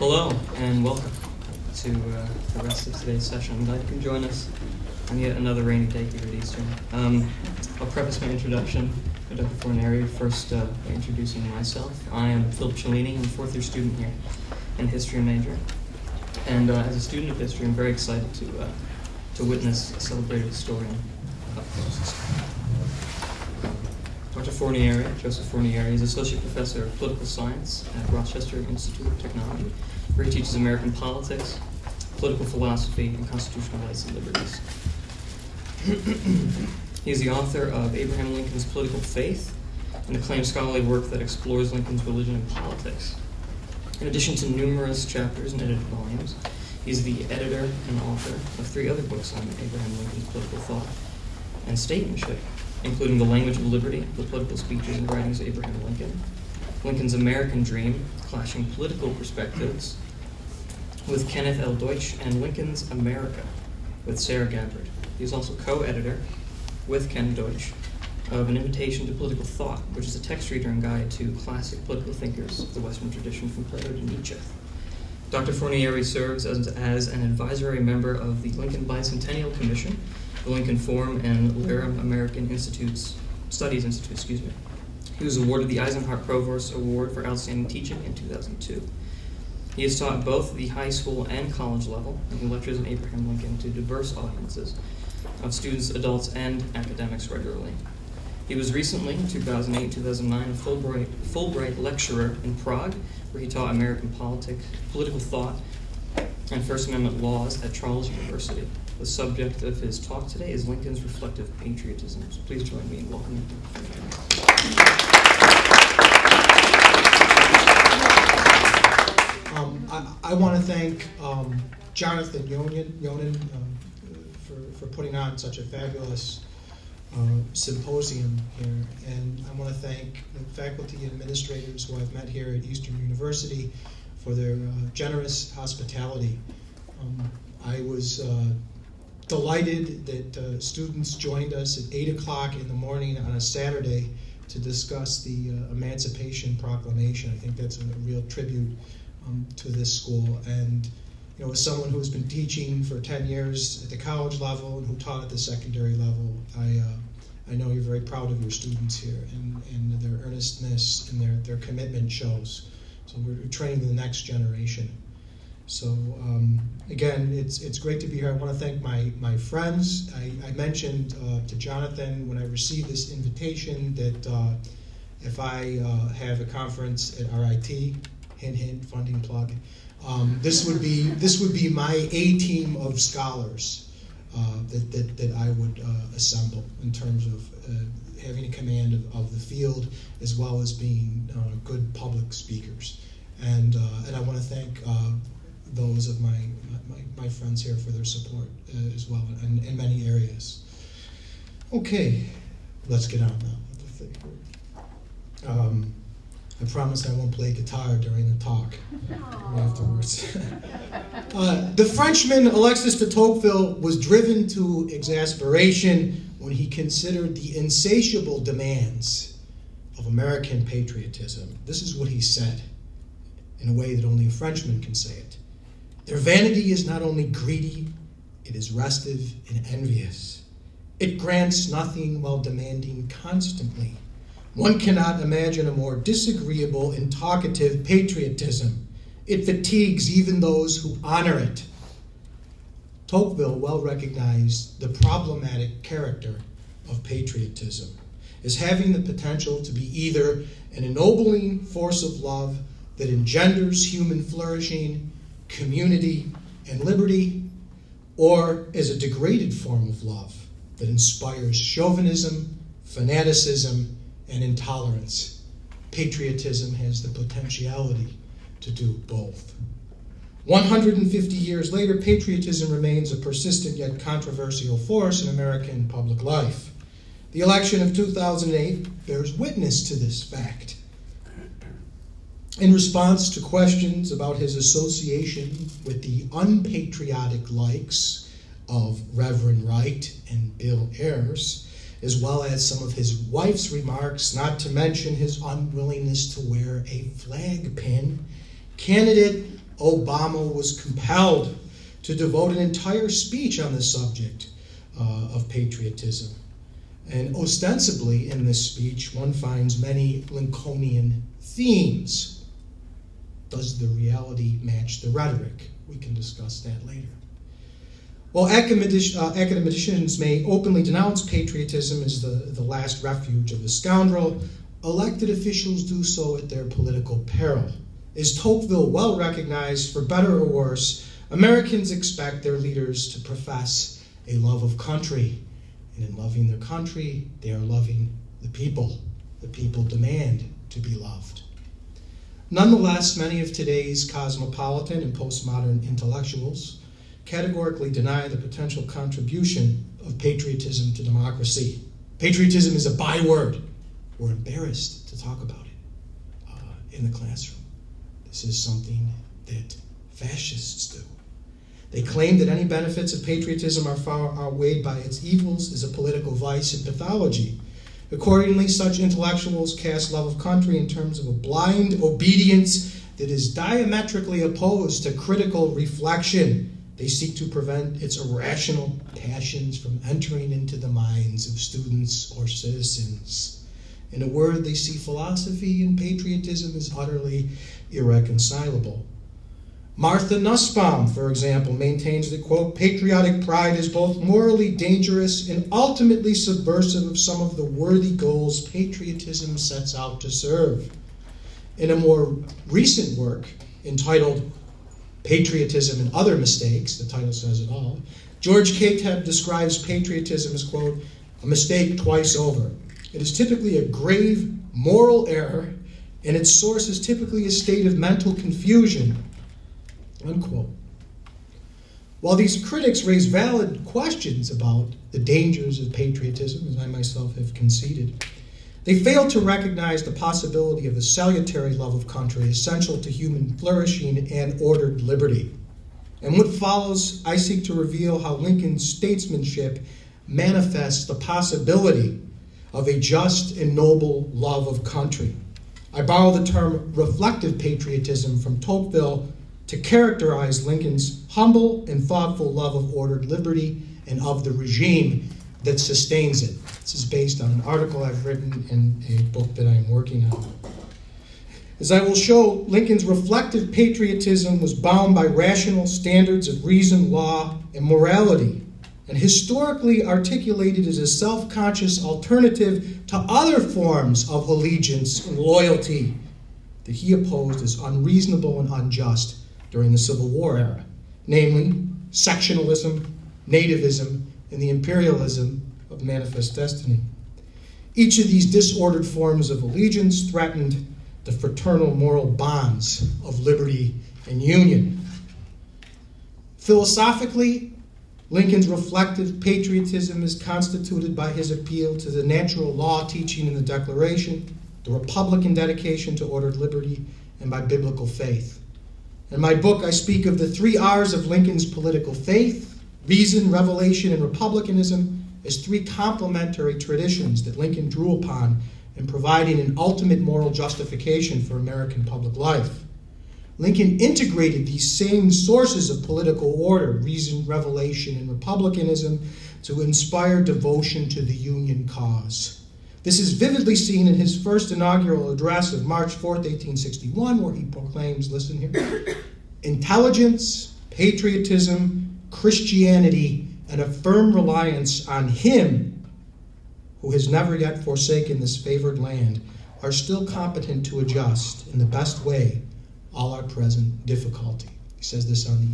Hello and welcome to the rest of today's session. I'm glad you can join us on yet another rainy day here at Eastern. I'll preface my introduction by Dr. Fornieri first by introducing myself. I am Philip Cellini. I'm a fourth year student here in history major. And as a student of history, I'm very excited to witness a celebrated historian up close. Dr. Fornieri, Joseph Fornieri, is Associate Professor of Political Science at Rochester Institute of Technology, where he teaches American politics, political philosophy, and constitutional rights and liberties. He is the author of Abraham Lincoln's Political Faith, an acclaimed scholarly work that explores Lincoln's religion and politics. In addition to numerous chapters and edited volumes, he's the editor and author of 3 other books on Abraham Lincoln's political thought and statesmanship, including The Language of Liberty, the political speeches and writings of Abraham Lincoln, Lincoln's American Dream, clashing political perspectives with Kenneth L. Deutsch, and Lincoln's America with Sarah Gabbard. He is also co-editor with Ken Deutsch of An Invitation to Political Thought, which is a text reader and guide to classic political thinkers of the Western tradition from Plato to Nietzsche. Dr. Fornieri serves as an advisory member of the Lincoln Bicentennial Commission, the Lincoln Forum, and Laram American Studies Institute. He was awarded the Eisenhower Provost Award for Outstanding Teaching in 2002. He has taught both the high school and college level, and he lectures on Abraham Lincoln to diverse audiences of students, adults, and academics regularly. He was recently, in 2008-2009, a Fulbright lecturer in Prague, where he taught American politics, political thought, and First Amendment laws at Charles University. The subject of his talk today is Lincoln's reflective patriotism. So please join me in welcoming him. I want to thank Jonathan Yonan for putting on such a fabulous symposium here, and I want to thank the faculty and administrators who I've met here at Eastern University for their generous hospitality. I was delighted that students joined us at 8 o'clock in the morning on a Saturday to discuss the Emancipation Proclamation. I think that's a real tribute to this school. And you know, as someone who's been teaching for 10 years at the college level and who taught at the secondary level, I know you're very proud of your students here, and their earnestness and their commitment shows. So we're training the next generation. So again, it's great to be here. I want to thank my friends. I mentioned to Jonathan when I received this invitation that if I have a conference at RIT, hint, funding plug, this would be my A team of scholars that I would assemble in terms of having a command of the field as well as being good public speakers. And I want to thank those of my friends here for their support as well in many areas. Okay, let's get on now with the thing. I promise I won't play guitar during the talk afterwards. The Frenchman Alexis de Tocqueville was driven to exasperation when he considered the insatiable demands of American patriotism. This is what he said in a way that only a Frenchman can say it. Their vanity is not only greedy, it is restive and envious. It grants nothing while demanding constantly. One cannot imagine a more disagreeable and talkative patriotism. It fatigues even those who honor it. Tocqueville well recognized the problematic character of patriotism as having the potential to be either an ennobling force of love that engenders human flourishing, community, and liberty, or as a degraded form of love that inspires chauvinism, fanaticism, and intolerance. Patriotism has the potentiality to do both. 150 years later, patriotism remains a persistent yet controversial force in American public life. The election of 2008 bears witness to this fact. In response to questions about his association with the unpatriotic likes of Reverend Wright and Bill Ayers, as well as some of his wife's remarks, not to mention his unwillingness to wear a flag pin, candidate Obama was compelled to devote an entire speech on the subject of patriotism. And ostensibly in this speech, one finds many Lincolnian themes. Does the reality match the rhetoric? We can discuss that later. While academicians may openly denounce patriotism as the last refuge of the scoundrel, elected officials do so at their political peril. As Tocqueville well recognized, for better or worse, Americans expect their leaders to profess a love of country. And in loving their country, they are loving the people. The people demand to be loved. Nonetheless, many of today's cosmopolitan and postmodern intellectuals categorically deny the potential contribution of patriotism to democracy. Patriotism is a byword. We're embarrassed to talk about it in the classroom. This is something that fascists do. They claim that any benefits of patriotism are far outweighed by its evils as a political vice and pathology. Accordingly, such intellectuals cast love of country in terms of a blind obedience that is diametrically opposed to critical reflection. They seek to prevent its irrational passions from entering into the minds of students or citizens. In a word, they see philosophy and patriotism as utterly irreconcilable. Martha Nussbaum, for example, maintains that, quote, patriotic pride is both morally dangerous and ultimately subversive of some of the worthy goals patriotism sets out to serve. In a more recent work entitled Patriotism and Other Mistakes, the title says it all, George Kateb describes patriotism as, quote, a mistake twice over. It is typically a grave moral error, and its source is typically a state of mental confusion, unquote. While these critics raise valid questions about the dangers of patriotism, as I myself have conceded, they fail to recognize the possibility of a salutary love of country essential to human flourishing and ordered liberty. And what follows, I seek to reveal how Lincoln's statesmanship manifests the possibility of a just and noble love of country. I borrow the term reflective patriotism from Tocqueville to characterize Lincoln's humble and thoughtful love of ordered liberty and of the regime that sustains it. This is based on an article I've written in a book that I'm working on. As I will show, Lincoln's reflective patriotism was bound by rational standards of reason, law, and morality, and historically articulated as a self-conscious alternative to other forms of allegiance and loyalty that he opposed as unreasonable and unjust during the Civil War era, namely sectionalism, nativism, and the imperialism of manifest destiny. Each of these disordered forms of allegiance threatened the fraternal moral bonds of liberty and union. Philosophically, Lincoln's reflective patriotism is constituted by his appeal to the natural law teaching in the Declaration, the Republican dedication to ordered liberty, and by biblical faith. In my book, I speak of the 3 R's of Lincoln's political faith: reason, revelation, and republicanism, as 3 complementary traditions that Lincoln drew upon in providing an ultimate moral justification for American public life. Lincoln integrated these same sources of political order, reason, revelation, and republicanism, to inspire devotion to the Union cause. This is vividly seen in his first inaugural address of March 4th, 1861, where he proclaims, listen here, intelligence, patriotism, Christianity, and a firm reliance on him who has never yet forsaken this favored land are still competent to adjust in the best way all our present difficulty. He says this on the